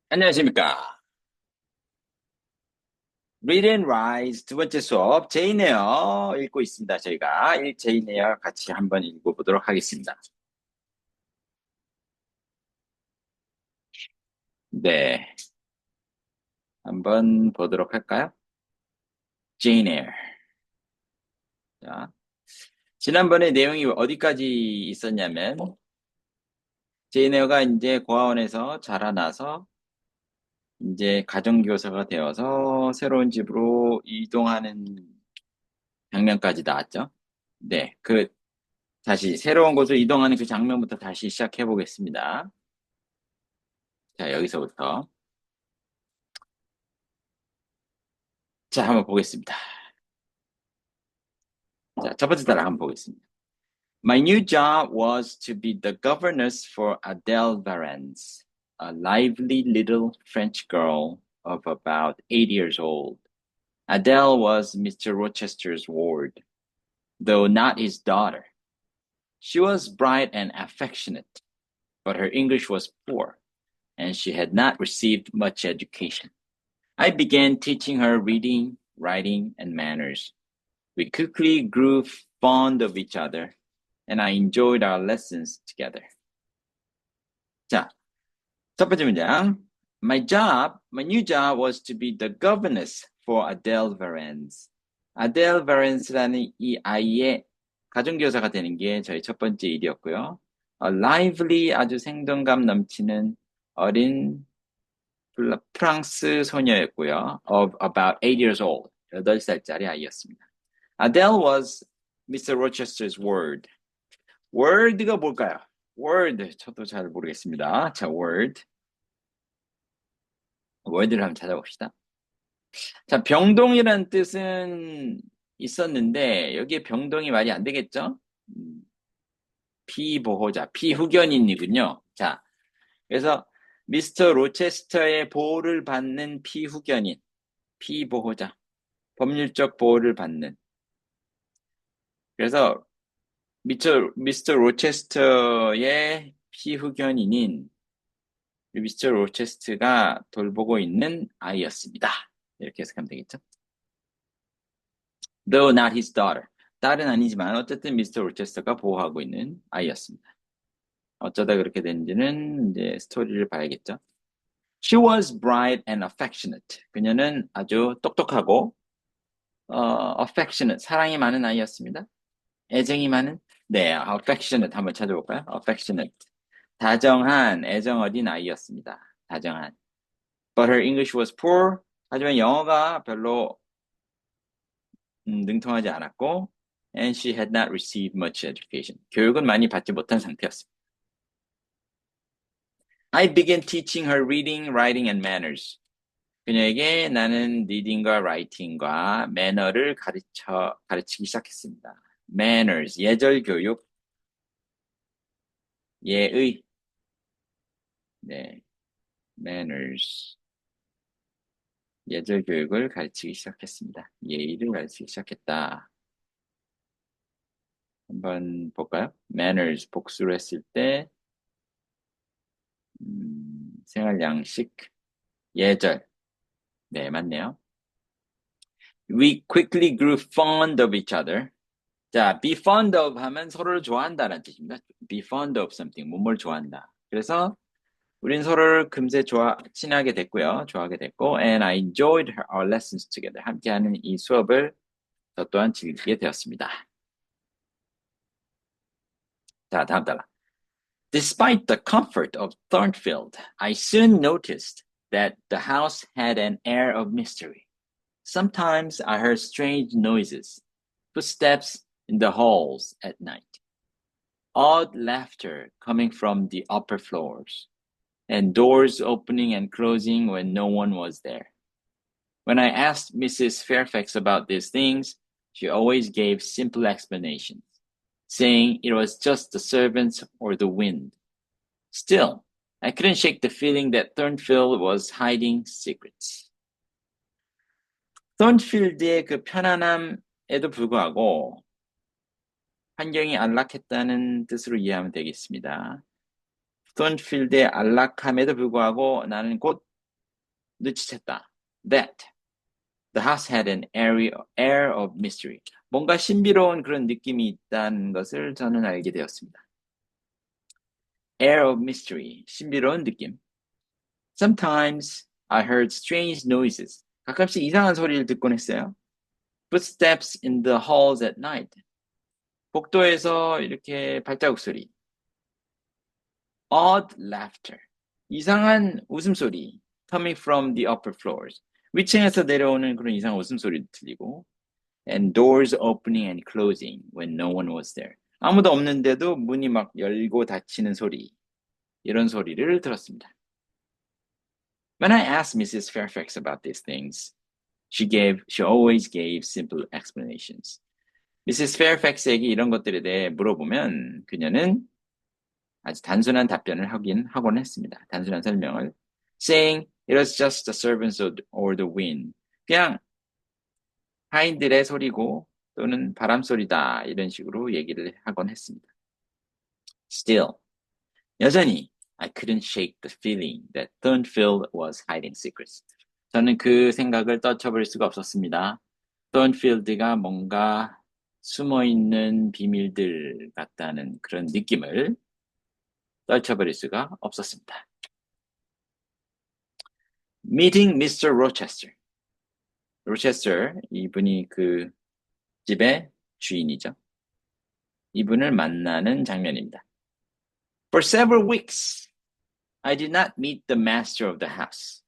안녕하십니까. Read and Write 두 번째 수업 제인 에어 읽고 있습니다. 저희가 제인 에어 같이 한번 읽어보도록 하겠습니다. 네, 한번 보도록 할까요? 제인 에어. 자, 지난번에 내용이 어디까지 있었냐면 제인 에어가 이제 고아원에서 자라나서 이제 가정교사가 되어서 새로운 집으로 이동하는 장면까지 나왔죠. 네, 다시 새로운 곳으로 이동하는 그 장면부터 다시 시작해 보겠습니다. 자, 여기서부터. 자, 한번 보겠습니다. 자, 첫 번째 단락 한번 보겠습니다. My new job was to be the governess for Adele Varens, a lively little French girl of about 8 years old. Adele was Mr. Rochester's ward, though not his daughter. She was bright and affectionate, but her English was poor, and she had not received much education. I began teaching her reading, writing, and manners. We quickly grew fond of each other, and I enjoyed our lessons together. 자, 첫 번째 문장. My new job was to be the governess for Adele Varens. Adele Varens라는 이 아이의 가정교사가 되는 게 저희 첫 번째 일이었고요. lively, 아주 생동감 넘치는 어린 프랑스 소녀였고요. Of about 8 years old, 8살짜리 아이였습니다. Adele was Mr. Rochester's word. word가 뭘까요? word, 저도 잘 모르겠습니다. 자, word를 한번 찾아봅시다. 자, 병동이라는 뜻은 있었는데 여기에 병동이 말이 안 되겠죠? 피보호자, 피후견인이군요. 자, 그래서 미스터 로체스터의 보호를 받는 피후견인, 피보호자, 법률적 보호를 받는. 그래서 미스터 로체스터의 피후견인인 미스터 로체스트가 돌보고 있는 아이였습니다. 이렇게 해석하면 되겠죠? Though not his daughter. 딸은 아니지만 어쨌든 미스터 로체스터가 보호하고 있는 아이였습니다. 어쩌다 그렇게 된지는 이제 스토리를 봐야겠죠? She was bright and affectionate. 그녀는 아주 똑똑하고 affectionate, 사랑이 많은 아이였습니다. 애정이 많은? 네, affectionate 한번 찾아볼까요? affectionate. 다정한, 애정 어린 아이였습니다. 다정한. But her English was poor. 하지만 영어가 별로 능통하지 않았고, and she had not received much education. 교육은 많이 받지 못한 상태였습니다. I began teaching her reading, writing, and manners. 그녀에게 나는 리딩과 라이팅과 매너를 가르치기 시작했습니다. manners, 예절 교육, 예의, 네, manners. 예절 교육을 가르치기 시작했습니다. 예의를 가르치기 시작했다. 한번 볼까요? manners 복수를 했을 때 생활 양식, 예절. 네, 맞네요. We quickly grew fond of each other. 자, be fond of 하면 서로를 좋아한다는 뜻입니다. be fond of something, 뭐뭘 좋아한다. 그래서 우린 서로를 금세 친하게 됐고요. 좋아하게 됐고, and I enjoyed our lessons together. 함께하는 이 수업을 저 또한 즐기게 되었습니다. 자, 다음 단락. Despite the comfort of Thornfield, I soon noticed that the house had an air of mystery. Sometimes I heard strange noises, footsteps in the halls at night, odd laughter coming from the upper floors, and doors opening and closing when no one was there. When I asked Mrs. Fairfax about these things, she always gave simple explanations, saying it was just the servants or the wind. Still, I couldn't shake the feeling that Thornfield was hiding secrets. Thornfield의 그 편안함에도 불구하고 환경이 안락했다는 뜻으로 이해하면 되겠습니다. Thornfield의 안락함에도 불구하고 나는 곧 눈치챘다. That the house had an air of mystery. 뭔가 신비로운 그런 느낌이 있다는 것을 저는 알게 되었습니다. Air of mystery, 신비로운 느낌. Sometimes I heard strange noises. 가끔씩 이상한 소리를 듣곤 했어요. Footsteps in the halls at night. 복도에서 이렇게 발자국 소리. Odd laughter. 이상한 웃음소리. Coming from the upper floors. 위층에서 내려오는 그런 이상한 웃음소리도 들리고. And doors opening and closing when no one was there. 아무도 없는데도 문이 막 열고 닫히는 소리. 이런 소리를 들었습니다. When I asked Mrs. Fairfax about these things, she always gave simple explanations. Mrs. Fairfax에게 이런 것들에 대해 물어보면 그녀는 아주 단순한 답변을 하곤 했습니다. 단순한 설명을. Saying it was just the servants or the wind. 그냥 하인들의 소리고 또는 바람 소리다 이런 식으로 얘기를 하곤 했습니다. Still, 여전히 I couldn't shake the feeling that Thornfield was hiding secrets. 저는 그 생각을 떨쳐버릴 수가 없었습니다. Thornfield가 뭔가 숨어있는 비밀들 같다는 그런 느낌을 떨쳐버릴 수가 없었습니다. Meeting Mr. Rochester. Rochester, 이분이 그 집의 주인이죠. 이분을 만나는 장면입니다. For several weeks, I did not meet the master of the house.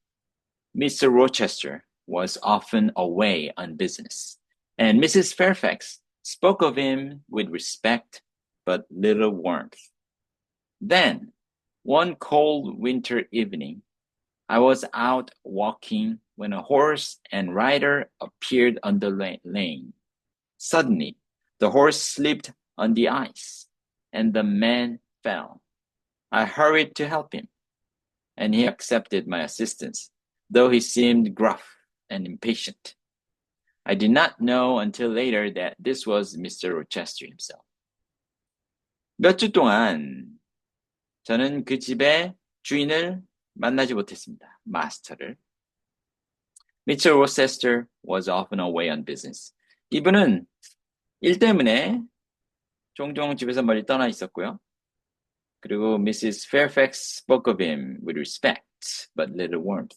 Mr. Rochester was often away on business, and Mrs. Fairfax spoke of him with respect but little warmth. Then, one cold winter evening, I was out walking when a horse and rider appeared on the lane. Suddenly, the horse slipped on the ice, and the man fell. I hurried to help him, and he accepted my assistance, though he seemed gruff and impatient. I did not know until later that this was Mr. Rochester himself. 몇 주 동안 저는 그 집의 주인을 만나지 못했습니다. 마스터를. Mr. Rochester was often away on business. 이분은 일 때문에 종종 집에서 멀리 떠나 있었고요. 그리고 Mrs. Fairfax spoke of him with respect, but little warmth.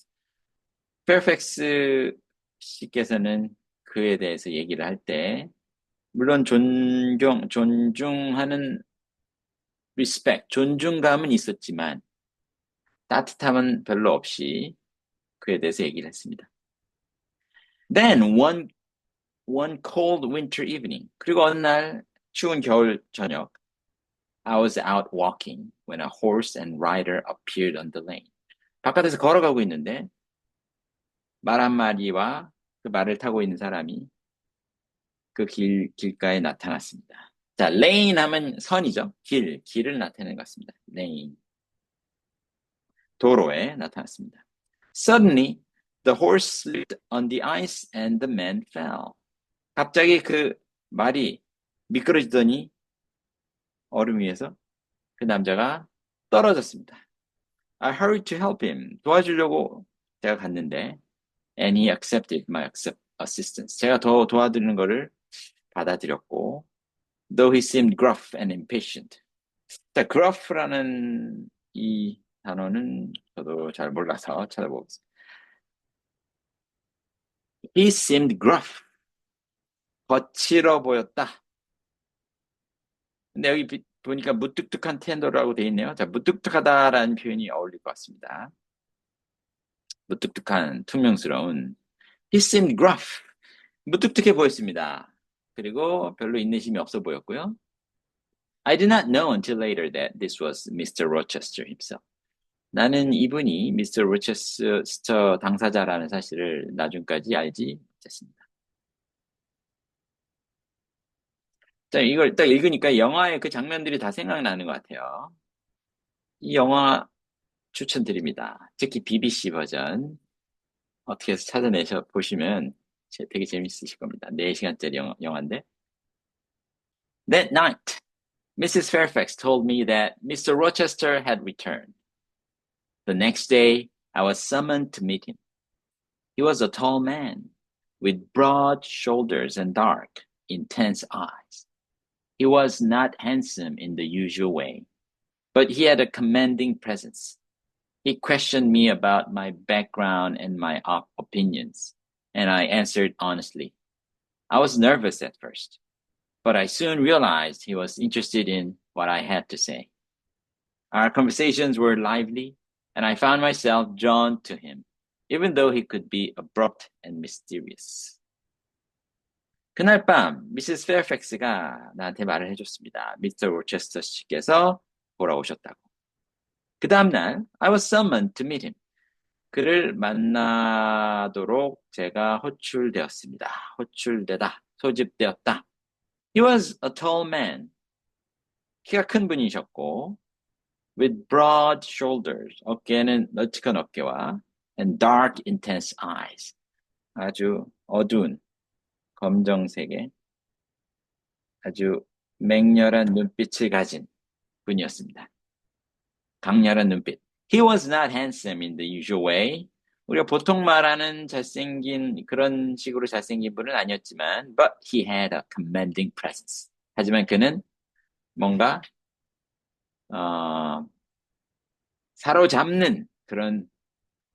Fairfax 씨께서는 그에 대해서 얘기를 할 때, 물론 존중하는 respect, 존중감은 있었지만, 따뜻함은 별로 없이 그에 대해서 얘기를 했습니다. Then one cold winter evening. 그리고 어느 날 추운 겨울 저녁. I was out walking when a horse and rider appeared on the lane. 바깥에서 걸어가고 있는데 말 한 마리와 그 말을 타고 있는 사람이 그 길가에 나타났습니다. 자, lane 하면 선이죠. 길을 나타내는 것 같습니다. lane. 도로에 나타났습니다. Suddenly, the horse slipped on the ice and the man fell. 갑자기 그 말이 미끄러지더니 얼음 위에서 그 남자가 떨어졌습니다. I hurried to help him. 도와주려고 제가 갔는데 and he accepted my assistance. 제가 더 도와드리는 것을 받아들였고 though he seemed gruff and impatient. 자, gruff라는 이 단어는 저도 잘 몰라서 찾아보겠습니다. He seemed gruff. 거칠어 보였다. 근데 여기 보니까 무뚝뚝한 텐더라고 돼 있네요. 자, 무뚝뚝하다라는 표현이 어울릴 것 같습니다. 무뚝뚝한, 퉁명스러운. He seemed gruff. 무뚝뚝해 보였습니다. 그리고 별로 인내심이 없어 보였고요. I did not know until later that this was Mr. Rochester himself. 나는 이분이 Mr. Rochester 당사자라는 사실을 나중까지 알지 못했습니다. 자, 이걸 딱 읽으니까 영화의 그 장면들이 다 생각나는 것 같아요. 이 영화 추천드립니다. 특히 BBC 버전 어떻게 해서 찾아내셔 보시면 되게 재밌으실 겁니다. 4시간짜리 영화인데. That night, Mrs. Fairfax told me that Mr. Rochester had returned. The next day, I was summoned to meet him. He was a tall man with broad shoulders and dark, intense eyes. He was not handsome in the usual way, but he had a commanding presence. He questioned me about my background and my opinions, and I answered honestly. I was nervous at first, but I soon realized he was interested in what I had to say. Our conversations were lively, and I found myself drawn to him, even though he could be abrupt and mysterious. 그날 밤 미시스 페어팩스가 나한테 말을 해줬습니다. 미스터 로체스터 씨께서 돌아오셨다고. 그 다음날 I was summoned to meet him. 그를 만나도록 제가 호출되었습니다. 호출되다, 소집되었다. He was a tall man. 키가 큰 분이셨고 with broad shoulders, 어깨는 널찍한 어깨와 and dark, intense eyes, 아주 어두운 검정색의 아주 맹렬한 눈빛을 가진 분이었습니다. 강렬한 눈빛. He was not handsome in the usual way. 우리가 보통 말하는 잘생긴 그런 식으로 잘생긴 분은 아니었지만 but he had a commanding presence. 하지만 그는 뭔가 사로잡는 그런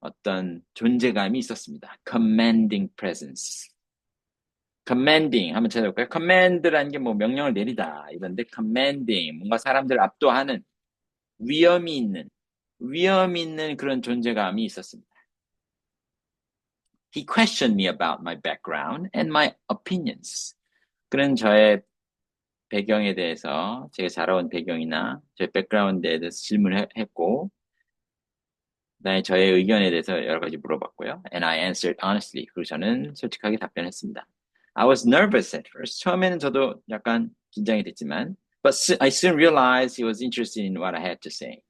어떤 존재감이 있었습니다. commanding presence. commanding 한번 찾아볼까요? command라는 게 뭐 명령을 내리다 이런데 commanding 뭔가 사람들 압도하는 위험 있는 그런 존재감이 있었습니다. He questioned me about my background and my opinions. 그는 저의 배경에 대해서, 제가 자라온 배경이나 저의 백그라운드에 대해서 질문을 했고, 그다음에 저의 의견에 대해서 여러 가지 물어봤고요. And I answered honestly. 그리고 저는 솔직하게 답변했습니다. I was nervous at first. 처음에는 저도 약간 긴장이 됐지만, but I soon realized he was interested in what I had to say.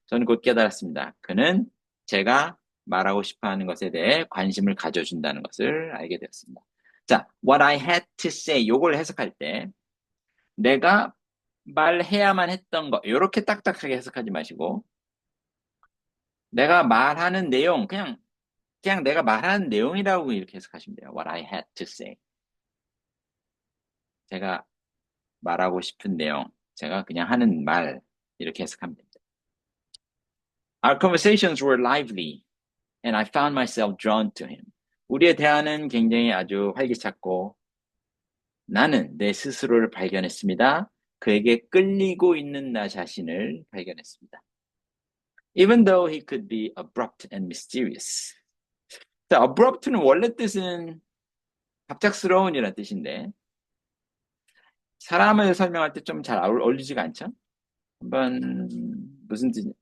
저는 곧 깨달았습니다. 그는 제가 말하고 싶어하는 것에 대해 관심을 가져준다는 것을 알게 되었습니다. 자, what I had to say, 요걸 해석할 때 내가 말해야만 했던 거, 이렇게 딱딱하게 해석하지 마시고 내가 말하는 내용, 그냥 내가 말하는 내용이라고 이렇게 해석하시면 돼요. What I had to say. 제가 말하고 싶은 내용, 제가 그냥 하는 말, 이렇게 해석하면 됩니다. Our conversations were lively. And I found myself drawn to him. 우리의 대화는 굉장히 아주 활기찼고 나는 내 스스로를 발견했습니다. 그에게 끌리고 있는 나 자신을 발견했습니다. Even though he could be abrupt and mysterious. 자, abrupt는 원래 뜻은 갑작스러운이라는 뜻인데 사람을 설명할 때 좀 잘 어울리지가 않죠? 한번 무슨 뜻인지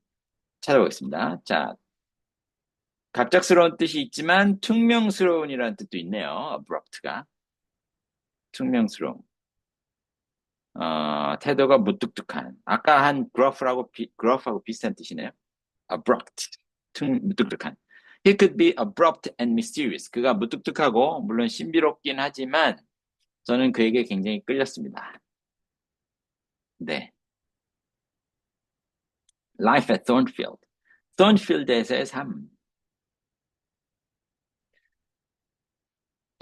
찾아보겠습니다. 자, 갑작스러운 뜻이 있지만 퉁명스러운이라는 뜻도 있네요. abrupt가. 퉁명스러운. 태도가 무뚝뚝한. 아까 한 gruff하고 비슷한 뜻이네요. abrupt. 무뚝뚝한. He could be abrupt and mysterious. 그가 무뚝뚝하고 물론 신비롭긴 하지만 저는 그에게 굉장히 끌렸습니다. 네. Life at Thornfield. Thornfield에서의 삶.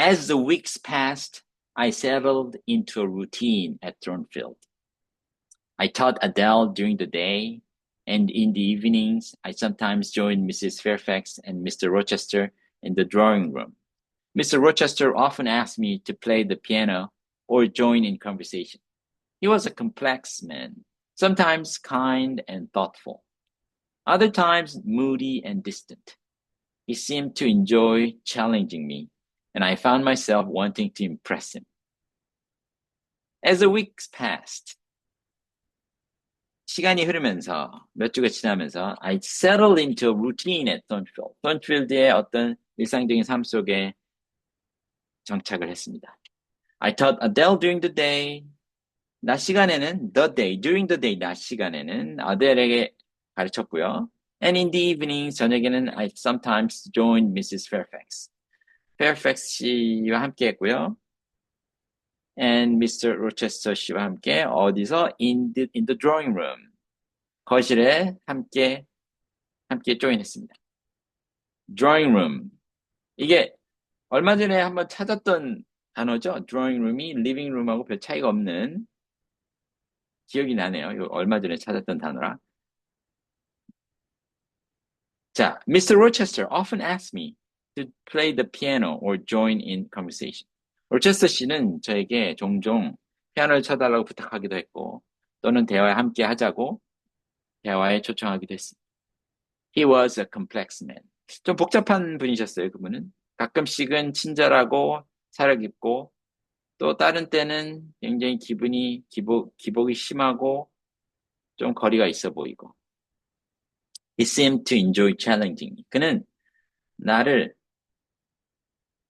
As the weeks passed, I settled into a routine at Thornfield. I taught Adele during the day, and in the evenings, I sometimes joined Mrs. Fairfax and Mr. Rochester in the drawing room. Mr. Rochester often asked me to play the piano or join in conversation. He was a complex man, sometimes kind and thoughtful, other times moody and distant. He seemed to enjoy challenging me, and I found myself wanting to impress him. As the weeks passed, 시간이 흐르면서 몇 주가 지나면서 I settled into a routine at Thornfield. Thornfield의 어떤 일상적인 삶 속에 정착을 했습니다. I taught Adele during the day. 낮 시간에는 during the day, 낮 시간에는 아델에게 가르쳤고요. And in the evening, 저녁에는 I sometimes joined Mrs. Fairfax. Fairfax 씨와 함께 했고요. And Mr. Rochester 씨와 함께 어디서 in the drawing room 거실에 함께 조인했습니다. Drawing room 이게 얼마 전에 한번 찾았던 단어죠. drawing room이 living room하고 별 차이가 없는 기억이 나네요. 이거 얼마 전에 찾았던 단어라. 자, Mr. Rochester often asks me to play the piano or join in conversation. 로체스터 씨는 저에게 종종 피아노를 쳐달라고 부탁하기도 했고, 또는 대화에 함께 하자고 대화에 초청하기도 했습니다. He was a complex man. 좀 복잡한 분이셨어요, 그분은. 가끔씩은 친절하고 사려 깊고, 또 다른 때는 굉장히 기복이 심하고 좀 거리가 있어 보이고. He seemed to enjoy challenging me. 그는 나를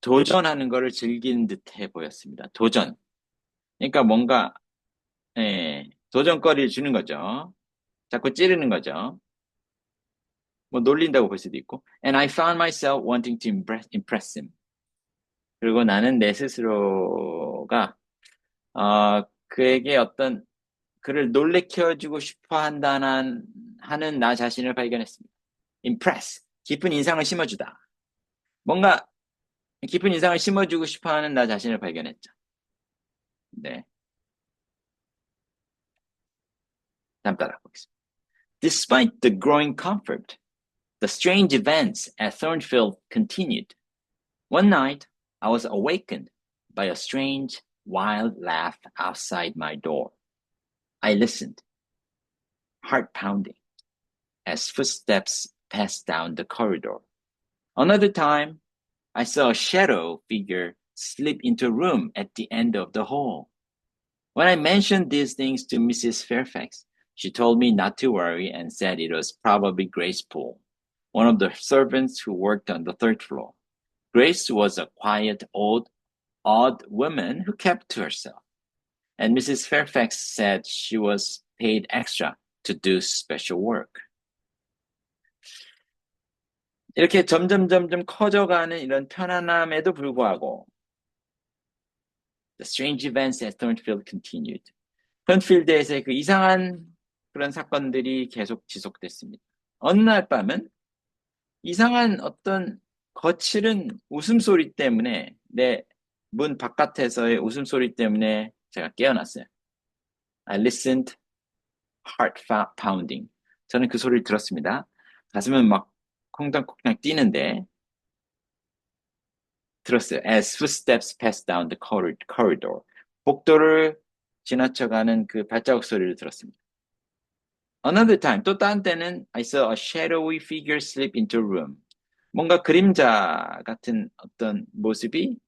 도전하는 거를 즐기는 듯해 보였습니다. 도전. 그러니까 뭔가 도전거리를 주는 거죠. 자꾸 찌르는 거죠. 뭐 놀린다고 볼 수도 있고. And I found myself wanting to impress him. 그리고 나는 내 스스로가 그에게 어떤 그를 놀래켜주고 싶어 하는 나 자신을 발견했습니다. impress. 깊은 인상을 심어주다. 뭔가 깊은 인상을 심어주고 싶어 하는 나 자신을 발견했죠. 네. 다음 따라 보겠습니다. Despite the growing comfort, the strange events at Thornfield continued. One night, I was awakened by a strange, wild laugh outside my door. I listened, heart pounding, as footsteps passed down the corridor. Another time, I saw a shadow figure slip into a room at the end of the hall. When I mentioned these things to Mrs. Fairfax, she told me not to worry and said it was probably Grace Poole, one of the servants who worked on the third floor. Grace was a quiet, odd woman who kept to herself, and Mrs. Fairfax said she was paid extra to do special work. 이렇게 점점 커져가는 이런 편안함에도 불구하고 The strange events at Thornfield continued. 턴필드에서의 그 이상한 그런 사건들이 계속 지속됐습니다. 어느 날 밤은 이상한 어떤 거칠은 웃음소리 때문에 내 문 바깥에서의 웃음소리 때문에 제가 깨어났어요. I listened, heart pounding. 저는 그 소리를 들었습니다. 가슴은 막 콩당콩당 뛰는데 들었어요. As footsteps passed down the corridor. 복도를 지나쳐가는 그 발자국 소리를 들었습니다. Another time, 또 다른 때는 I saw a shadowy figure slip into a room. 뭔가 그림자 같은 어떤 모습이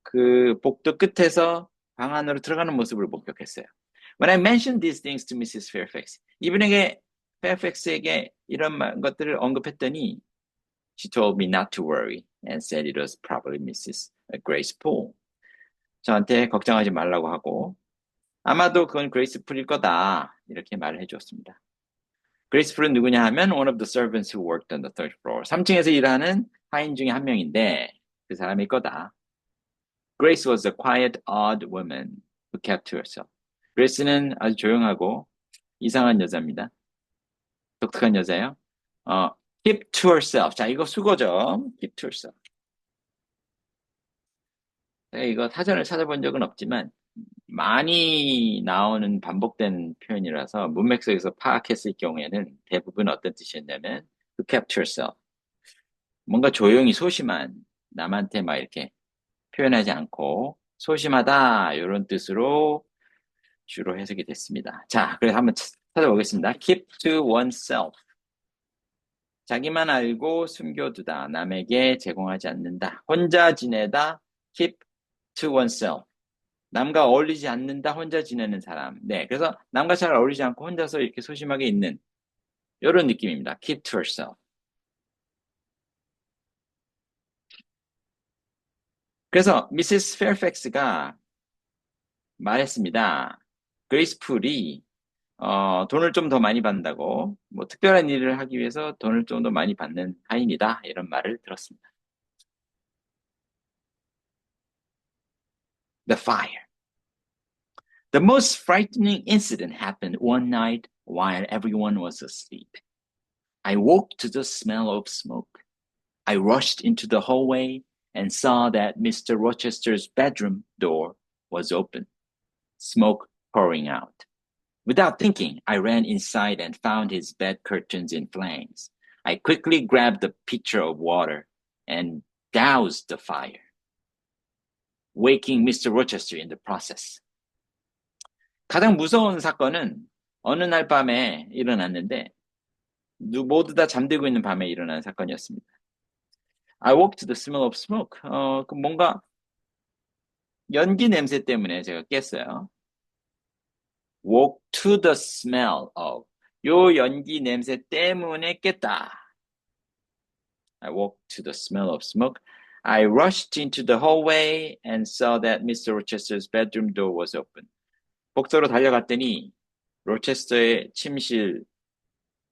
그 복도 끝에서 방 안으로 들어가는 모습을 목격했어요. When I mentioned these things to Mrs. Fairfax, 이분에게 Fairfax에게 이런 것들을 언급했더니 She told me not to worry and said it was probably Mrs. Grace Poole. 저한테 걱정하지 말라고 하고 아마도 그건 그레이스 풀일 거다 이렇게 말을 해주었습니다. 그레이스 풀은 누구냐 하면 one of the servants who worked on the third floor. 3층에서 일하는 하인 중에 한 명인데 그 사람일 거다. Grace was a quiet, odd woman who kept to herself. 그레이스는 아주 조용하고 이상한 여자입니다. 독특한 여자예요. keep to herself. 자, 이거 수거죠. keep to herself. 제가 이거 사전을 찾아본 적은 없지만 많이 나오는 반복된 표현이라서 문맥 속에서 파악했을 경우에는 대부분 어떤 뜻이었냐면 to keep to herself. 뭔가 조용히 소심한 남한테 막 이렇게 표현하지 않고 소심하다 이런 뜻으로 주로 해석이 됐습니다. 자, 그래서 한번 찾아보겠습니다. keep to oneself. 자기만 알고 숨겨두다. 남에게 제공하지 않는다. 혼자 지내다. keep to oneself. 남과 어울리지 않는다. 혼자 지내는 사람. 네, 그래서 남과 잘 어울리지 않고 혼자서 이렇게 소심하게 있는 이런 느낌입니다. keep to herself. 그래서 미세스 페어팩스가 말했습니다. 그레이스 풀이 돈을 좀 더 많이 받는다고 뭐 특별한 일을 하기 위해서 돈을 좀 더 많이 받는 하인이다 이런 말을 들었습니다. The fire. The most frightening incident happened one night while everyone was asleep. I woke to the smell of smoke. I rushed into the hallway and saw that Mr. Rochester's bedroom door was open, smoke pouring out. Without thinking, I ran inside and found his bed curtains in flames. I quickly grabbed a pitcher of water and doused the fire, waking Mr. Rochester in the process. 가장 무서운 사건은 어느 날 밤에 일어났는데 모두 다 잠들고 있는 밤에 일어난 사건이었습니다. I woke to the smell of smoke. 뭔가 연기 냄새 때문에 제가 깼어요. Woke to the smell of. 요 연기 냄새 때문에 깼다. I woke to the smell of smoke. I rushed into the hallway and saw that Mr. Rochester's bedroom door was open. 복도로 달려갔더니 로체스터의 침실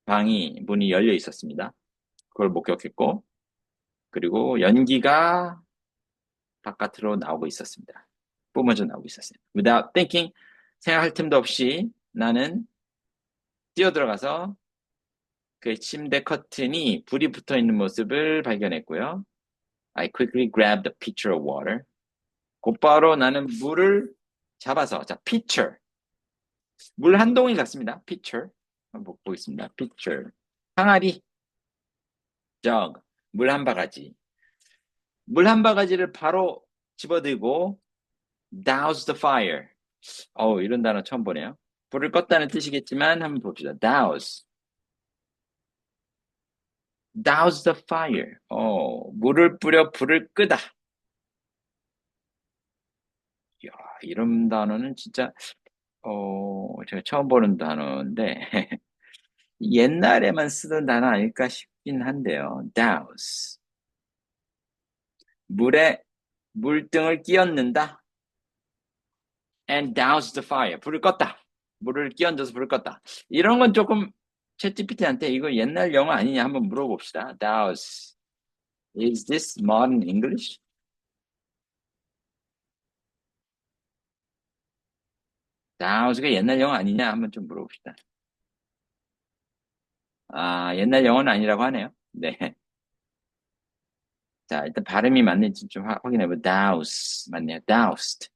방이 문이 열려 있었습니다. 그걸 목격했고, 그리고 연기가 바깥으로 나오고 있었습니다. 뿜어져 나오고 있었어요. Without thinking, 생각할 틈도 없이 나는 뛰어들어가서 그 침대 커튼이 불이 붙어 있는 모습을 발견했고요. I quickly grabbed a pitcher of water. 곧바로 나는 물을 잡아서, 자, pitcher. 물 한 동이 같습니다. pitcher. 한번 보겠습니다. pitcher. 항아리. jug. 물 한 바가지. 물 한 바가지를 바로 집어들고 douse the fire. 이런 단어 처음 보네요. 불을 껐다는 뜻이겠지만 한번 봅시다. douse. douse the fire. 물을 뿌려 불을 끄다. 이야, 이런 단어는 진짜 제가 처음 보는 단어인데 옛날에만 쓰던 단어 아닐까 싶긴 한데요. douse. 물에 물등을 끼얹는다. and douse the fire. 불을 껐다. 물을 끼얹어서 불을 껐다. 이런 건 조금 챗GPT한테 이거 옛날 영어 아니냐 한번 물어봅시다. douse. Is this modern English? douse가 옛날 영어 아니냐 한번 좀 물어봅시다. 옛날 영어는 아니라고 하네요. 네. 자, 일단 발음이 맞는지 좀 확인해보죠. douse. 맞네요. doused.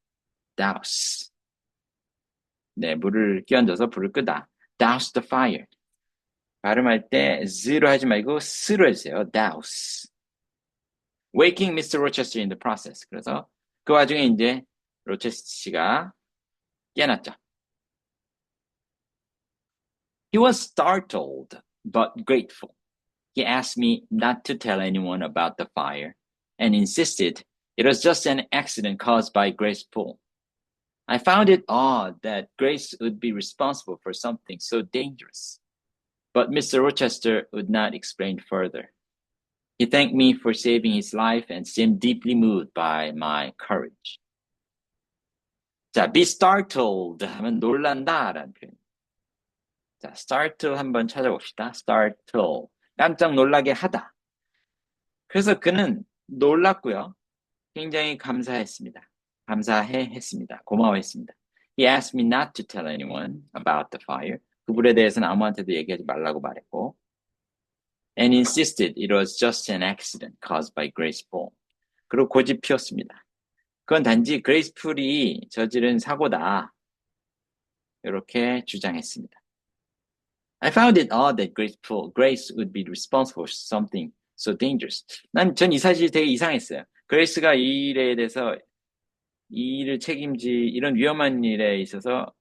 douse. 네, 물을 끼얹어서 불을 끄다. douse the fire. 발음할 때 z로 하지 말고 s로 해주세요. douse. waking Mr. Rochester in the process. 그래서 그 와중에 이제 로체스터 씨가 깨어났죠. He was startled but grateful. He asked me not to tell anyone about the fire and insisted it was just an accident caused by Grace Poole. I found it odd that Grace would be responsible for something so dangerous. But Mr. Rochester would not explain further. He thanked me for saving his life and seemed deeply moved by my courage. 자, be startled 하면 놀란다라는 표현. 자, startle 한번 찾아봅시다. startle. 깜짝 놀라게 하다. 그래서 그는 놀랐고요. 굉장히 감사했습니다. 감사했습니다. 고마워했습니다. He asked me not to tell anyone about the fire. 그 불에 대해서는 아무한테도 얘기하지 말라고 말했고 and insisted it was just an accident caused by Grace Poole. 그리고 고집 피웠습니다. 그건 단지 그레이스 풀이 저지른 사고다. 이렇게 주장했습니다. I found it odd that Grace would be responsible for something so dangerous. 전 이 사실이 되게 이상했어요. 그레이스가 이 일에 대해서 이 일을 이런 위험한 일에 있어서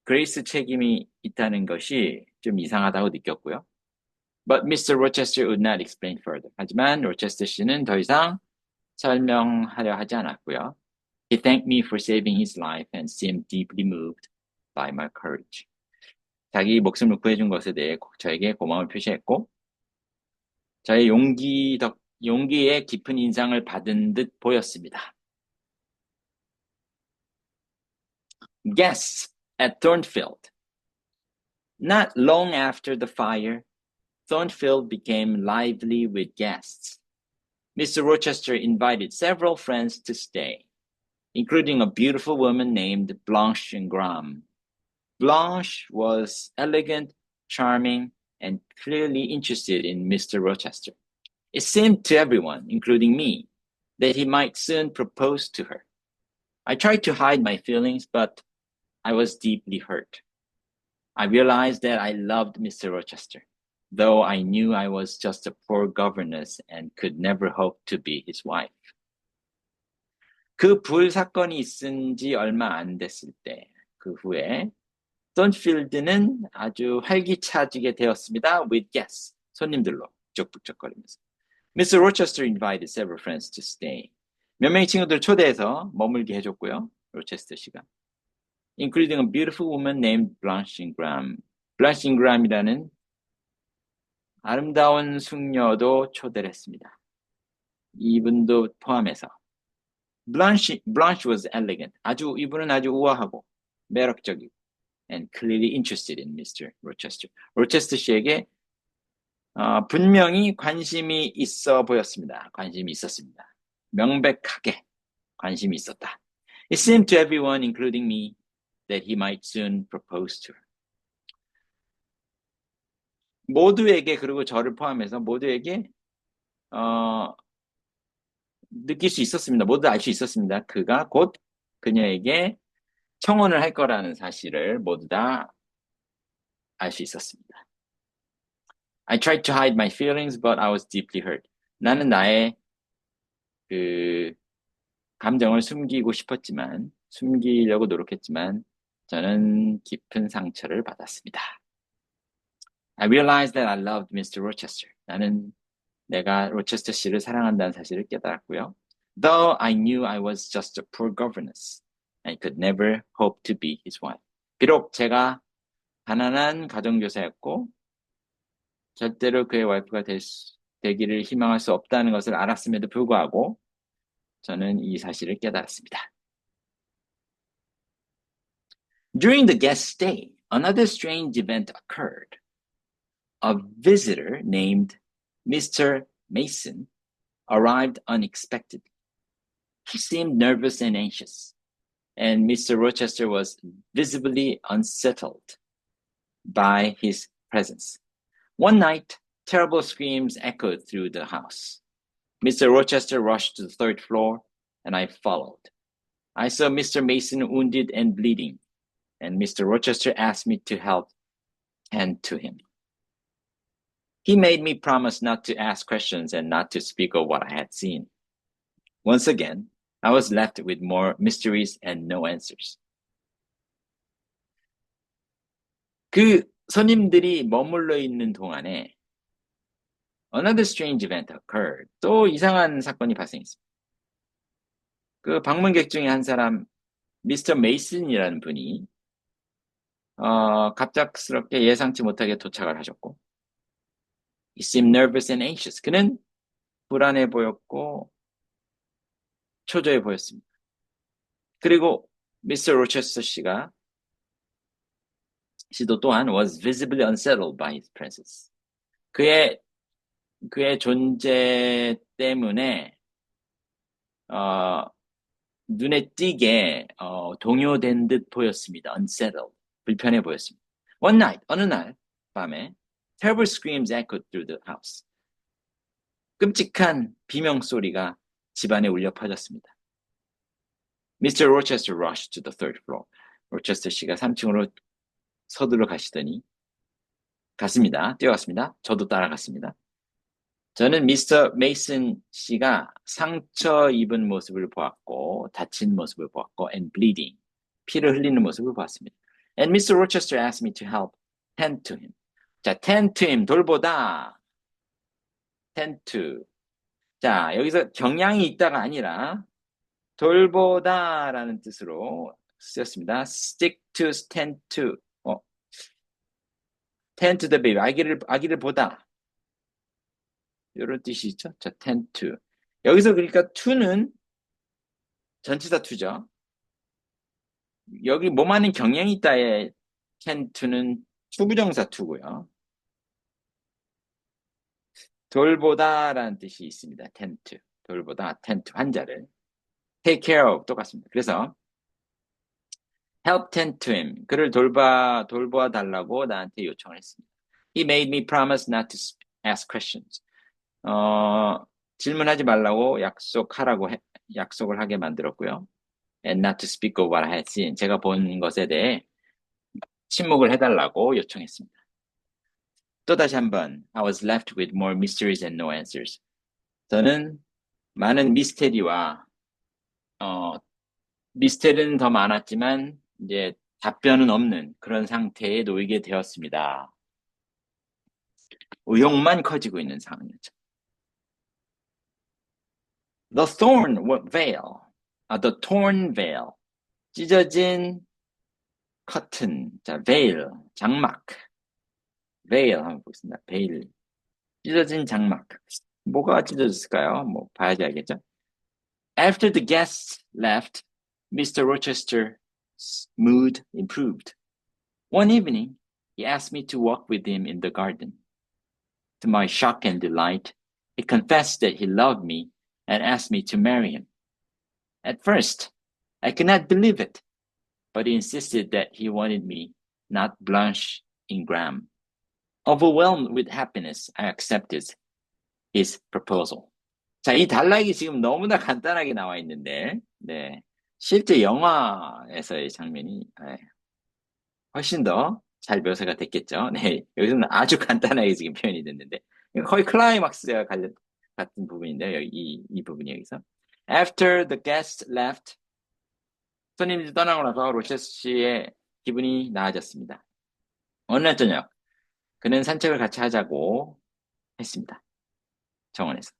그레이스 책임이 있다는 것이 좀 이상하다고 느꼈고요. But Mr. Rochester would not explain further. 하지만 로체스터 씨는 더 이상 설명하려 하지 않았고요. He thanked me for saving his life and seemed deeply moved by my courage. 자기 목숨을 구해준 것에 대해 저에게 고마움을 표시했고 저의 용기에 깊은 인상을 받은 듯 보였습니다. Guests at Thornfield. Not long after the fire, Thornfield became lively with guests. Mr. Rochester invited several friends to stay, including a beautiful woman named Blanche Ingram. Blanche was elegant, charming, and clearly interested in Mr. Rochester. It seemed to everyone, including me, that he might soon propose to her. I tried to hide my feelings, but I was deeply hurt. I realized that I loved Mr. Rochester, though I knew I was just a poor governess and could never hope to be his wife. 그 불사건이 있은 지 얼마 안 됐을 때, 그 후에 스톤필드는 아주 활기차지게 되었습니다. with guests, 손님들로 북적북적거리면서. Mr. Rochester invited several friends to stay. 몇 명의 친구들 초대해서 머물게 해줬고요. 로체스터 씨가. Including a beautiful woman named Blanche Ingram. Blanche Ingram이라는 아름다운 숙녀도 초대를 했습니다. 이분도 포함해서. Blanche was elegant. 이분은 아주 우아하고 매력적이고 and clearly interested in Mr. Rochester. 로체스터 씨에게 분명히 관심이 있어 보였습니다. 관심이 있었습니다. 명백하게 관심이 있었다. It seemed to everyone, including me, that he might soon propose to her. 모두에게, 그리고 저를 포함해서 모두에게 느낄 수 있었습니다. 모두 알 수 있었습니다. 그가 곧 그녀에게 청혼을 할 거라는 사실을 모두 다 알 수 있었습니다. I tried to hide my feelings, but I was deeply hurt. 나는 나의 그 감정을 숨기려고 노력했지만 저는 깊은 상처를 받았습니다. I realized that I loved Mr. Rochester. 나는 내가 로체스터 씨를 사랑한다는 사실을 깨달았고요. Though I knew I was just a poor governess and could never hope to be his wife. 비록 제가 가난한 가정교사였고 절대로 그의 와이프가 되기를 희망할 수 없다는 것을 알았음에도 불구하고 저는 이 사실을 깨달았습니다. During the guest stay, another strange event occurred. A visitor named Mr. Mason arrived unexpectedly. He seemed nervous and anxious, and Mr. Rochester was visibly unsettled by his presence. One night, terrible screams echoed through the house. Mr. Rochester rushed to the third floor, and I followed. I saw Mr. Mason wounded and bleeding, and Mr. Rochester asked me to help tend to him. He made me promise not to ask questions and not to speak of what I had seen. Once again, I was left with more mysteries and no answers. 그 손님들이 머물러 있는 동안에 another strange event occurred. 또 이상한 사건이 발생했습니다. 그 방문객 중에 한 사람, 미스터 메이슨이라는 분이 갑작스럽게 예상치 못하게 도착을 하셨고 He seemed nervous and anxious. 그는 불안해 보였고 초조해 보였습니다. 그리고 미스터 로체스터 씨도 또한 was visibly unsettled by his presence. 그의 존재 때문에 눈에 띄게 동요된 듯 보였습니다. Unsettled. 불편해 보였습니다. One night, 어느 날 밤에 terrible screams echoed through the house. 끔찍한 비명 소리가 집안에 울려 퍼졌습니다. Mr. Rochester rushed to the third floor. 로체스터 씨가 3층으로 서둘러 뛰어갔습니다. 저도 따라갔습니다. 저는 미스터 메이슨 씨가 상처 입은 모습을 보았고, 다친 모습을 보았고, and bleeding, 피를 흘리는 모습을 보았습니다. And Mr. Rochester asked me to help tend to him. 자, tend to him, 돌보다. tend to. 자, 여기서 경향이 있다가 아니라 돌보다라는 뜻으로 쓰였습니다. stick to, tend to. tend to the baby, 아기를 보다. 이런 뜻이 있죠. 자, tend to. 여기서 그러니까 to는 전치사 to죠. 여기 뭐만한 경향이 있다에 tend to는 투부정사 to고요. 돌보다라는 뜻이 있습니다. tend to. 돌보다, tend to. 환자를. take care of. 똑같습니다. 그래서 help tend to him. 그를 돌보아 달라고 나한테 요청을 했습니다. He made me promise not to ask questions. 질문하지 말라고 약속을 하게 만들었고요. And not to speak of what I had seen. 제가 본 것에 대해 침묵을 해달라고 요청했습니다. 또 다시 한번, I was left with more mysteries and no answers. 저는 많은 미스테리는 더 많았지만, 이제 답변은 없는 그런 상태에 놓이게 되었습니다. 의혹만 커지고 있는 상황이었죠. The torn veil. 찢어진 커튼, 자, veil, 장막. veil 한번 보겠습니다. veil. 찢어진 장막. 뭐가 찢어졌을까요? 뭐, 봐야지 알겠죠? After the guests left, Mr. Rochester's mood improved. One evening, he asked me to walk with him in the garden. To my shock and delight, he confessed that he loved me and asked me to marry him. At first, I could not believe it, but he insisted that he wanted me, not Blanche Ingram. Overwhelmed with happiness, I accepted his proposal. 자, 이 단락이 지금 너무나 간단하게 나와 있는데, 네. 실제 영화에서의 장면이 훨씬 더 잘 묘사가 됐겠죠. 네. 여기서는 아주 간단하게 지금 표현이 됐는데, 거의 클라이막스와 같은 부분인데요. 여기 이 부분이 여기서. After the guests left, 손님들이 떠나고 나서 로체스 씨의 기분이 나아졌습니다. 어느 날 저녁, 그는 산책을 같이 하자고 했습니다. 정원에서.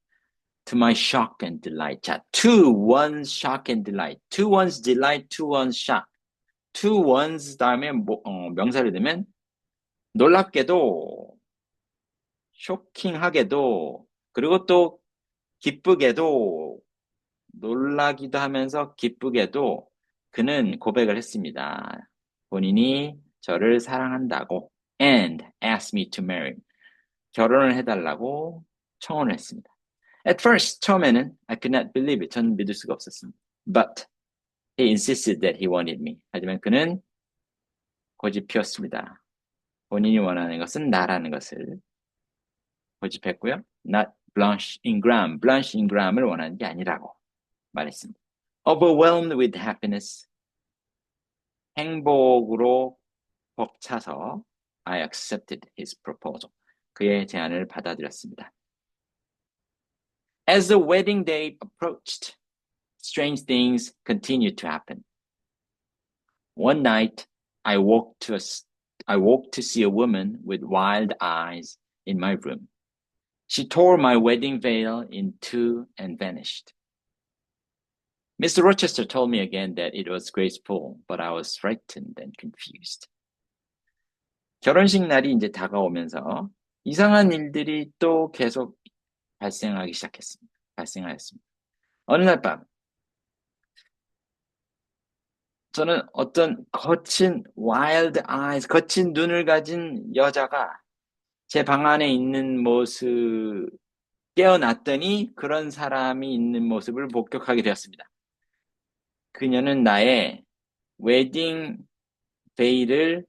To my shock and delight. 자, to one's shock and delight. To one's delight, to one's shock. To one's 다음에 명사를 대면 놀랍게도, 쇼킹하게도, 그리고 또 기쁘게도, 놀라기도 하면서 기쁘게도 그는 고백을 했습니다. 본인이 저를 사랑한다고 and asked me to marry. 결혼을 해달라고 청혼을 했습니다. At first, 처음에는 I could not believe it. 저는 믿을 수가 없었습니다. But he insisted that he wanted me. 하지만 그는 고집 피웠습니다. 본인이 원하는 것은 나라는 것을 고집했고요. Not Blanche Ingram. Blanche Ingram을 원하는 게 아니라고 말했습니다. Overwhelmed with happiness. 행복으로 벅차서 I accepted his proposal. 그의 제안을 받아들였습니다. As the wedding day approached, strange things continued to happen. One night, I woke to see a woman with wild eyes in my room. She tore my wedding veil in two and vanished. Mr. Rochester told me again that it was graceful, but I was frightened and confused. 결혼식 날이 이제 다가오면서 이상한 일들이 또 계속 발생하였습니다. 어느 날 밤, 저는 어떤 거친 wild eyes, 거친 눈을 가진 여자가 제 방 안에 있는 모습 깨어났더니 그런 사람이 있는 모습을 목격하게 되었습니다. 그녀는 나의 웨딩 베일을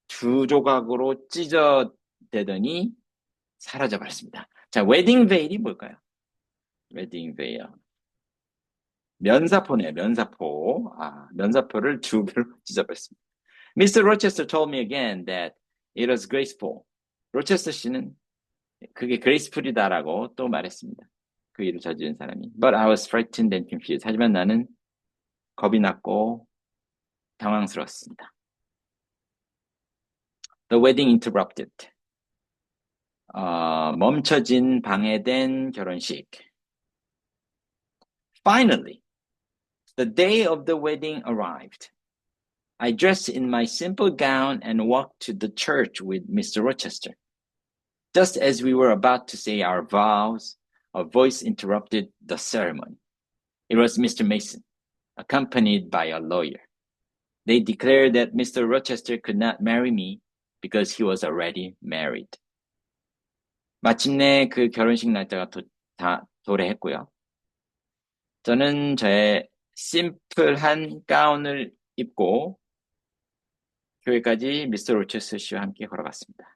두 조각으로 찢어대더니 사라져버렸습니다. 자, 웨딩 베일이 뭘까요? 웨딩 베일. 면사포네요, 면사포. 면사포를 두 개로 찢어버렸습니다. Mr. Rochester told me again that it was graceful. 로체스터 씨는 그게 graceful이다라고 또 말했습니다. 그 일을 저지른 사람이. But I was frightened and confused. 하지만 나는 겁이 났고 당황스러웠습니다. The wedding interrupted. 멈춰진 방해된 결혼식. Finally, the day of the wedding arrived. I dressed in my simple gown and walked to the church with Mr. Rochester. Just as we were about to say our vows, a voice interrupted the ceremony. It was Mr. Mason, accompanied by a lawyer. They declared that Mr. Rochester could not marry me because he was already married. 마침내 그 결혼식 날짜가 도래했고요. 저는 저의 심플한 가운을 입고 교회까지 미스터 로체스 씨와 함께 걸어갔습니다.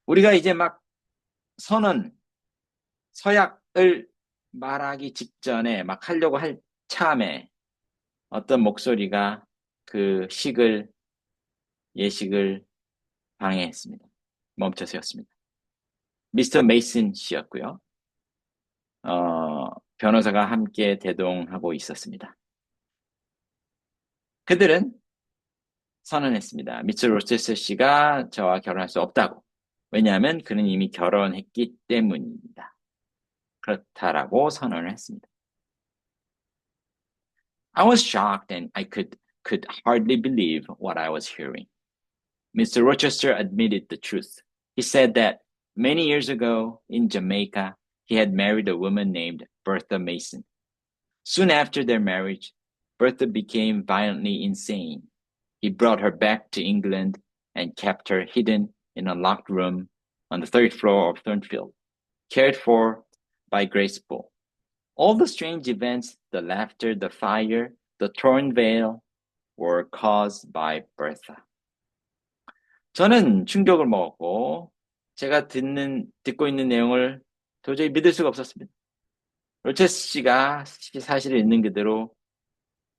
우리가 이제 막 선언, 서약을 말하기 직전에 막 하려고 할 참에 어떤 목소리가 그 예식을 방해했습니다. 멈춰 세웠습니다. 미스터 메이슨 씨였고요. 변호사가 함께 대동하고 있었습니다. 그들은 선언했습니다. 미스터 로체스터 씨가 저와 결혼할 수 없다고. 왜냐하면 그는 이미 결혼했기 때문입니다. 그렇다라고 선언을 했습니다. I was shocked and I could hardly believe what I was hearing. Mr. Rochester admitted the truth. He said that many years ago in Jamaica, he had married a woman named Bertha Mason. Soon after their marriage, Bertha became violently insane. He brought her back to England and kept her hidden in a locked room on the third floor of Thornfield, cared for by Grace Poole. All the strange events, the laughter, the fire, the torn veil, were caused by Bertha. 저는 충격을 먹었고, 제가 듣고 있는 내용을 도저히 믿을 수가 없었습니다. 로체스 씨가 사실을 있는 그대로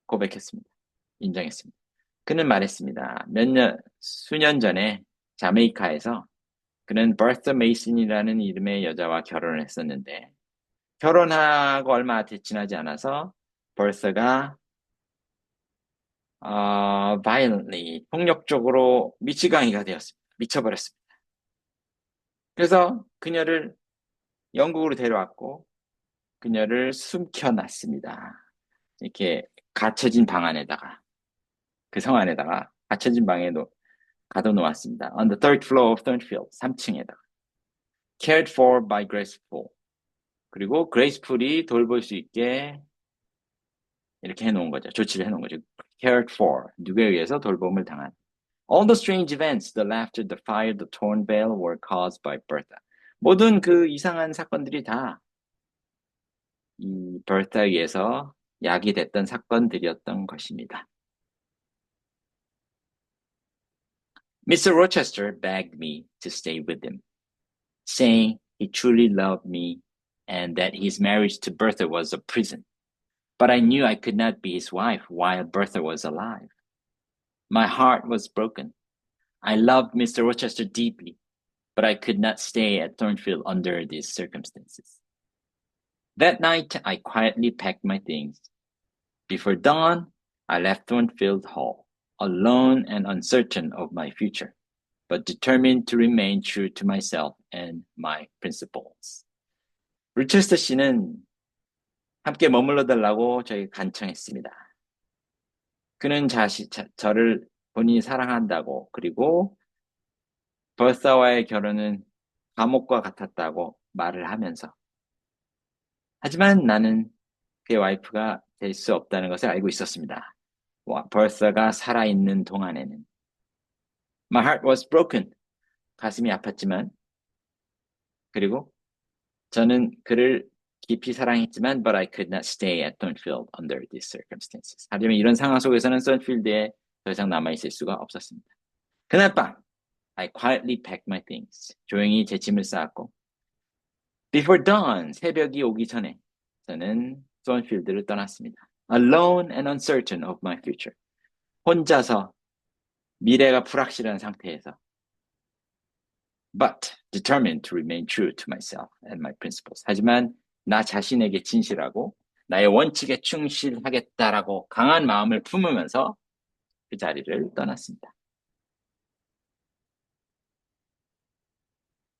고백했습니다. 인정했습니다. 그는 말했습니다. 수년 전에 자메이카에서 그는 버터 메이슨이라는 이름의 여자와 결혼을 했었는데, 결혼하고 얼마 지나지 않아서 버서가 violently, 폭력적으로 미치광이가 되었습니다. 미쳐버렸습니다. 그래서 그녀를 영국으로 데려왔고 그녀를 숨겨놨습니다. 이렇게 갇혀진 방 안에다가, 그 성 안에다가 갇혀진 방에도 가둬놓았습니다. On the third floor of Thornfield, 3층에다가. Cared for by Grace Poole. 그리고 그레이스 풀이 돌볼 수 있게 이렇게 해놓은 거죠. 조치를 해놓은 거죠. Cared for, 누구에 의해서 돌봄을 당한. All the strange events, the laughter, the fire, the torn veil were caused by Bertha. 모든 그 이상한 사건들이 다 이 버타에 의해서 야기됐던 사건들이었던 것입니다. Mr. Rochester begged me to stay with him, saying he truly loved me and that his marriage to Bertha was a prison. But I knew I could not be his wife while Bertha was alive. My heart was broken. I loved Mr. Rochester deeply, but I could not stay at Thornfield under these circumstances. That night, I quietly packed my things. Before dawn, I left Thornfield Hall, alone and uncertain of my future, but determined to remain true to myself and my principles. 리체스터 씨는 함께 머물러 달라고 저에게 간청했습니다. 그는 저를 본인이 사랑한다고, 그리고 버사와의 결혼은 감옥과 같았다고 말을 하면서, 하지만 나는 그의 와이프가 될 수 없다는 것을 알고 있었습니다. 버사가 살아있는 동안에는. My heart was broken. 가슴이 아팠지만, 그리고 저는 그를 깊이 사랑했지만, but I could not stay at Thornfield under these circumstances. 하지만 이런 상황 속에서는 썬필드에 더 이상 남아있을 수가 없었습니다. 그날 밤, I quietly packed my things. 조용히 제 짐을 쌓았고, before dawn, 새벽이 오기 전에 저는 썬필드를 떠났습니다. Alone and uncertain of my future. 혼자서 미래가 불확실한 상태에서, but determined to remain true to myself and my principles. 하지만 나 자신에게 진실하고 나의 원칙에 충실하겠다라고 강한 마음을 품으면서 그 자리를 떠났습니다.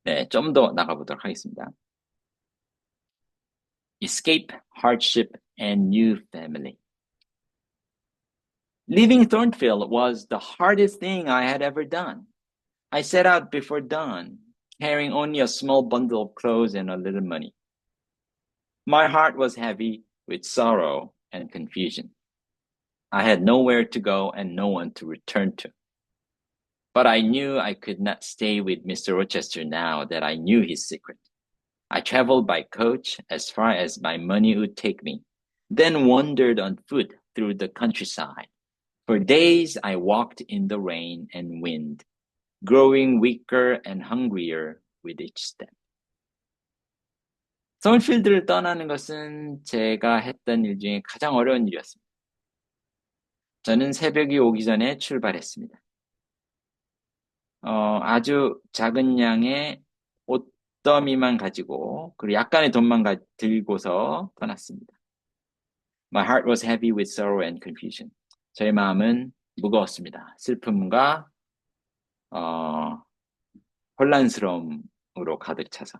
네, 좀 더 나가보도록 하겠습니다. Escape, hardship, and new family. Leaving Thornfield was the hardest thing I had ever done. I set out before dawn, carrying only a small bundle of clothes and a little money. My heart was heavy with sorrow and confusion. I had nowhere to go and no one to return to. But I knew I could not stay with Mr. Rochester now that I knew his secret. I traveled by coach as far as my money would take me, then wandered on foot through the countryside. For days I walked in the rain and wind, growing weaker and hungrier with each step. 서울필드를 떠나는 것은 제가 했던 일 중에 가장 어려운 일이었습니다. 저는 새벽이 오기 전에 출발했습니다. 아주 작은 양의 옷더미만 가지고, 그리고 약간의 돈만 들고서 떠났습니다. My heart was heavy with sorrow and confusion. 저의 마음은 무거웠습니다. 슬픔과 혼란스러움으로 가득 차서.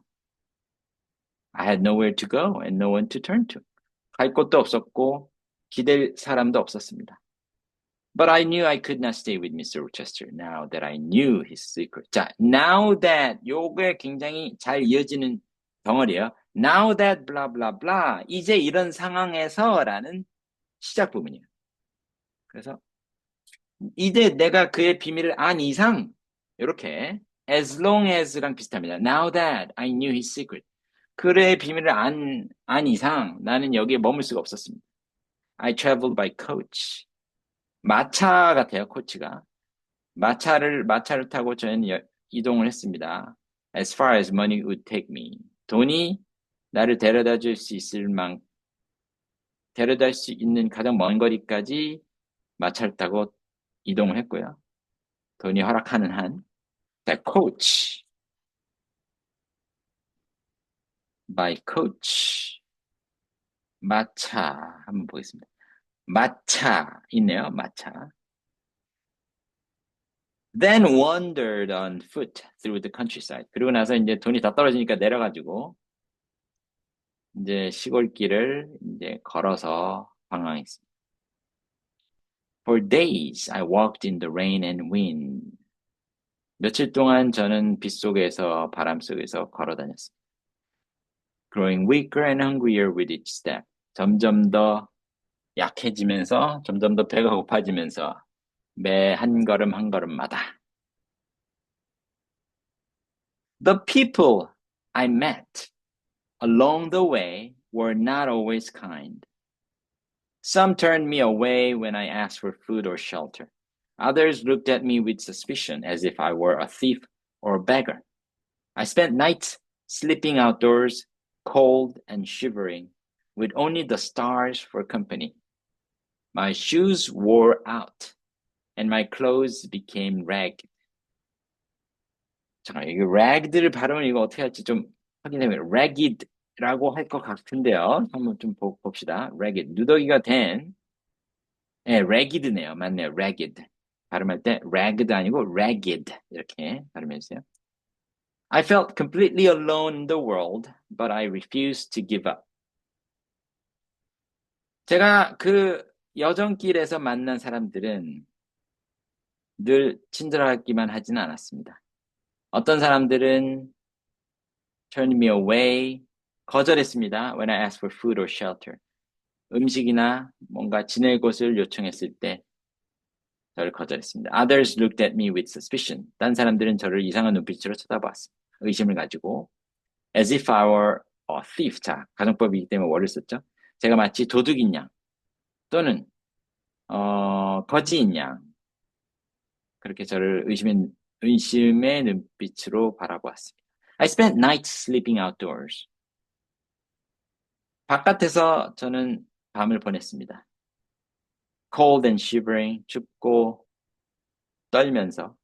I had nowhere to go and no one to turn to. 갈 곳도 없었고 기댈 사람도 없었습니다. But I knew I could not stay with Mr. Rochester now that I knew his secret. 자, now that 요게 굉장히 잘 이어지는 덩어리예요. Now that blah blah blah. 이제 이런 상황에서라는 시작 부분이에요. 그래서 이제 내가 그의 비밀을 안 이상 이렇게 as long as랑 비슷합니다. Now that I knew his secret. 그의 비밀을 안 이상 나는 여기에 머물 수가 없었습니다. I traveled by coach. 마차 같아요, 코치가. 마차를 타고 저는 이동을 했습니다. As far as money would take me. 돈이 나를 데려다 수 있는 가장 먼 거리까지 마차를 타고 이동을 했고요. 돈이 허락하는 한. 자, coach. by coach. 마차 한번 보겠습니다. 마차 있네요. 마차. Then wandered on foot through the countryside. 그리고 나서 이제 돈이 다 떨어지니까 내려가지고 이제 시골길을 이제 걸어서 방황했습니다. For days I walked in the rain and wind. 며칠 동안 저는 빗속에서 바람 속에서 걸어 다녔습니다. Growing weaker and hungrier with each step. 점점 더 약해지면서 점점 더 배가 고파지면서 매 한 걸음 한 걸음마다. The people I met along the way were not always kind. Some turned me away when I asked for food or shelter. Others looked at me with suspicion as if I were a thief or a beggar. I spent nights sleeping outdoors, cold and shivering, with only the stars for company. My shoes wore out, and my clothes became ragged. 잠깐, 이게 ragged를 발음을 이거 어떻게 할지 좀 확인해보면 ragged라고 할 것 같은데요. 한번 좀 봅시다. ragged, 누더기가 된, 네, ragged네요. 맞네요. ragged. 발음할 때 ragged 아니고 ragged 이렇게 발음해주세요. I felt completely alone in the world, but I refused to give up. 제가 그 여정길에서 만난 사람들은 늘 친절하기만 하지는 않았습니다. 어떤 사람들은 turned me away, 거절했습니다. When I asked for food or shelter. 음식이나 뭔가 지낼 곳을 요청했을 때 저를 거절했습니다. Others looked at me with suspicion. 딴 사람들은 저를 이상한 눈빛으로 쳐다보았습니다. 의심을 가지고 as if I were a thief. 자, 가정법이기 때문에 were 썼죠. 제가 마치 도둑인 양 또는 거지인 양 그렇게 저를 의심의 눈빛으로 바라보았습니다. I spent nights sleeping outdoors. 바깥에서 저는 밤을 보냈습니다. Cold and shivering, 춥고 떨면서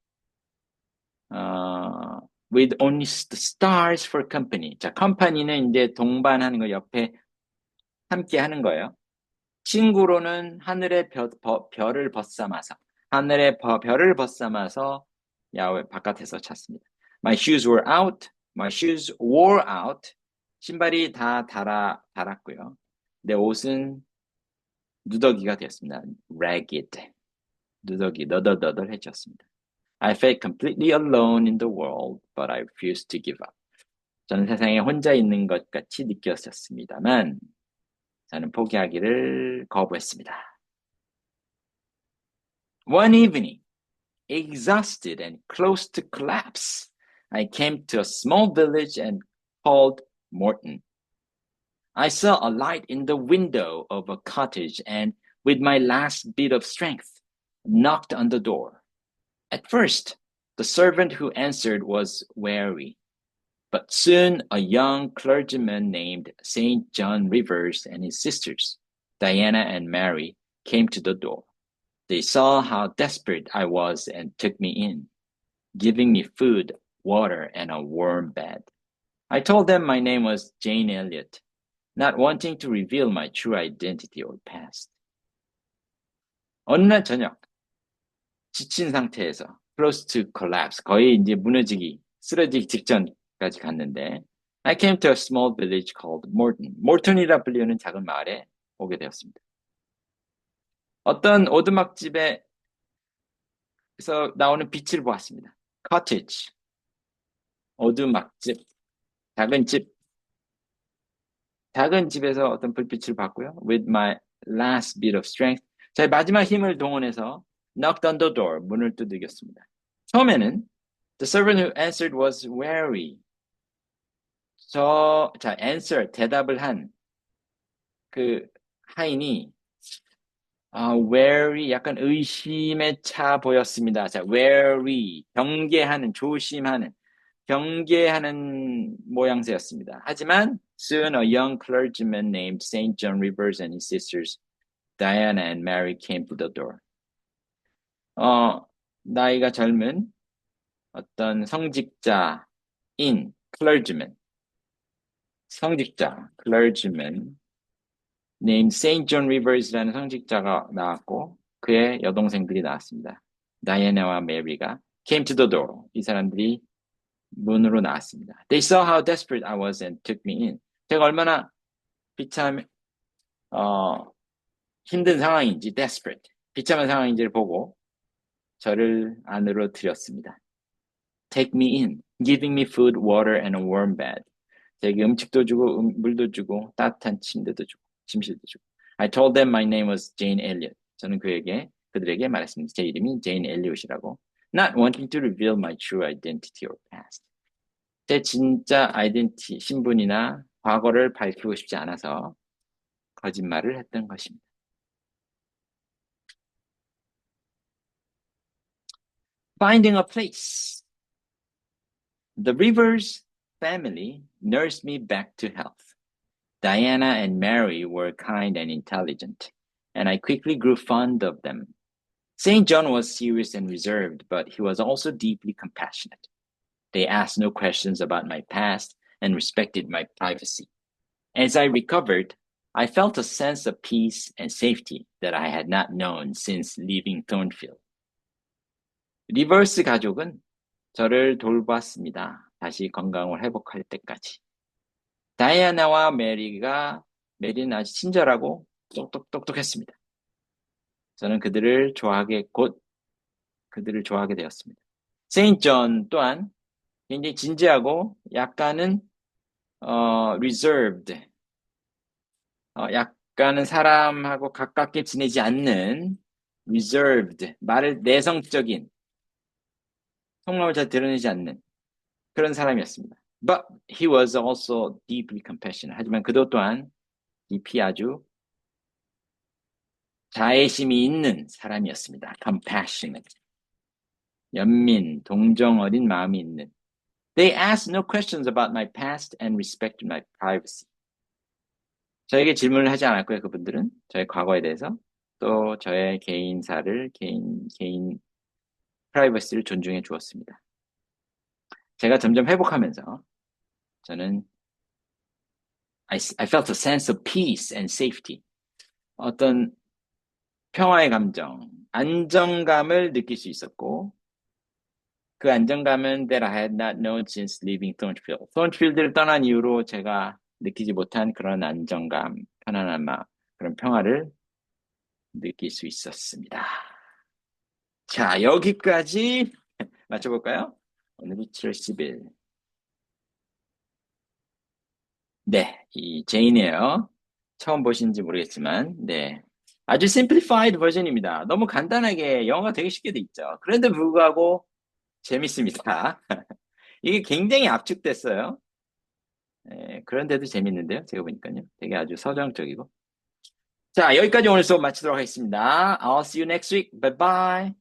with only the stars for company. 자, company는 이제 동반하는 거 옆에 함께 하는 거예요. 친구로는 하늘의 별을 벗삼아서 별을 벗삼아서 야외 바깥에서 찾습니다. My shoes were out. My shoes wore out. 신발이 다 닳았고요. 내 옷은 누더기가 되었습니다. ragged. 누더기 너덜너덜해졌습니다. I felt completely alone in the world, but I refused to give up. 저는 세상에 혼자 있는 것 같이 느꼈었습니다만 저는 포기하기를 거부했습니다. One evening, exhausted and close to collapse, I came to a small village and called Morton. I saw a light in the window of a cottage and, with my last bit of strength, knocked on the door. At first, the servant who answered was wary. But soon a young clergyman named St. John Rivers and his sisters, Diana and Mary, came to the door. They saw how desperate I was and took me in, giving me food, water, and a warm bed. I told them my name was Jane Elliott, not wanting to reveal my true identity or past. 어느 날 저녁, 지친 상태에서 close to collapse, 거의 이제 무너지기, 쓰러지기 직전까지 갔는데 I came to a small village called Morton. 모튼이라 불리는 작은 마을에 오게 되었습니다. 어떤 오두막집에서 나오는 빛을 보았습니다. cottage, 오두막집, 작은 집. 작은 집에서 어떤 불빛을 봤고요. With my last bit of strength, 저의 마지막 힘을 동원해서 knocked on the door, 문을 두들겼습니다. 처음에는 the servant who answered was wary. answer, 대답을 한 그 하인이 wary, 약간 의심에 차 보였습니다. 자, wary, 조심하는, 경계하는 모양새였습니다. 하지만 soon a young clergyman named St. John Rivers and his sisters Diana and Mary came to the door. 나이가 젊은 어떤 성직자인 clergyman, clergyman named St. John Rivers라는 성직자가 나왔고 그의 여동생들이 나왔습니다. 다이애나와 메리가 came to the door. 이 사람들이 문으로 나왔습니다. They saw how desperate I was and took me in. 제가 얼마나 힘든 상황인지, desperate, 비참한 상황인지를 보고 저를 안으로 들였습니다. Take me in, giving me food, water, and a warm bed. 제게 음식도 주고, 물도 주고, 따뜻한 침실도 주고. I told them my name was Jane Elliott. 저는 그들에게 말했습니다. 제 이름이 Jane Elliott이라고. Not wanting to reveal my true identity or past. 제 진짜 아이덴티, 신분이나 과거를 밝히고 싶지 않아서 거짓말을 했던 것입니다. Finding a place. The Rivers family nursed me back to health. Diana and Mary were kind and intelligent, and I quickly grew fond of them. St. John was serious and reserved, but he was also deeply compassionate. They asked no questions about my past and respected my privacy. As I recovered, I felt a sense of peace and safety that I had not known since leaving Thornfield. 리버스 가족은 저를 돌봤습니다. 다시 건강을 회복할 때까지. 다이아나와 메리는 아주 친절하고 똑똑했습니다. 저는 그들을 좋아하게 되었습니다. 세인트 존 또한 굉장히 진지하고 약간은 reserved, 약간은 사람하고 가깝게 지내지 않는 reserved, 내성적인, 속마음을 잘 드러내지 않는 그런 사람이었습니다. But he was also deeply compassionate. 하지만 그도 또한 깊이 아주 자애심이 있는 사람이었습니다. compassionate. 연민, 동정 어린 마음이 있는. They asked no questions about my past and respected my privacy. 저에게 질문을 하지 않았고요. 그분들은 저의 과거에 대해서 또 저의 개인 프라이버시를 존중해 주었습니다. 제가 점점 회복하면서 저는 I felt a sense of peace and safety. 어떤 평화의 감정, 안정감을 느낄 수 있었고 그 안정감은 that I had not known since leaving Thornfield. Thornfield를 떠난 이후로 제가 느끼지 못한 그런 안정감, 편안한 마음, 그런 평화를 느낄 수 있었습니다. 자, 여기까지 맞춰볼까요? 오늘이 7월 10일. 네, 이 제인이에요. 처음 보신지 모르겠지만, 네. 아주 simplified 버전입니다. 너무 간단하게 영어가 되게 쉽게 돼 있죠. 그런데 불구하고 재밌습니다. 이게 굉장히 압축됐어요. 네, 그런데도 재밌는데요. 제가 보니까요. 되게 아주 서정적이고. 자, 여기까지 오늘 수업 마치도록 하겠습니다. I'll see you next week. Bye bye.